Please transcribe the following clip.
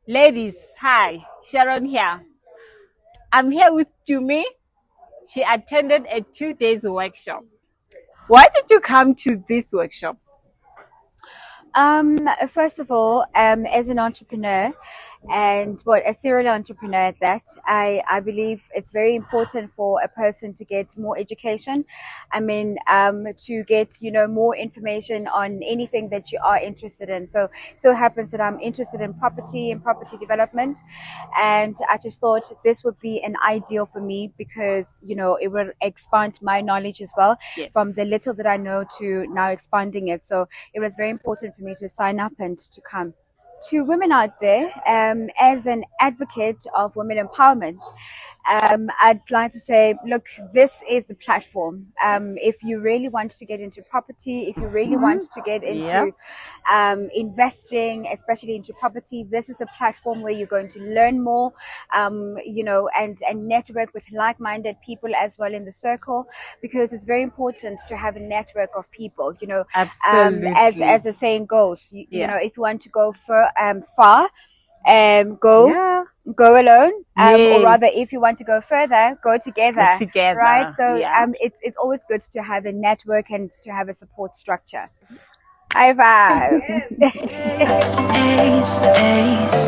Ladies, hi, Sharon here. I'm here with Thumi. She attended a 2 days workshop. Why did you come to this workshop? First of all, as an entrepreneur and a serial entrepreneur at that, I believe it's very important for a person to get more education. To get, more information on anything that you are interested in. So happens that I'm interested in property and property development. And I just thought this would be an ideal for me because, it will expand my knowledge as well Yes. from the little that I know to now expanding it. So it was very important for me to sign up and to come. To women out there, as an advocate of women empowerment, I'd like to say, look, this is the platform. If you really want to get into property, if you really want to get into investing, especially into property, this is the platform where you're going to learn more, and network with like-minded people as well in the circle, because it's very important to have a network of people. Absolutely. As the saying goes, Yeah. if you want to go far, Yeah. go alone, or Yes. rather, if you want to go further, go together. Together. Right? So Yeah. it's always good to have a network and to have a support structure. High five. Ace, ace.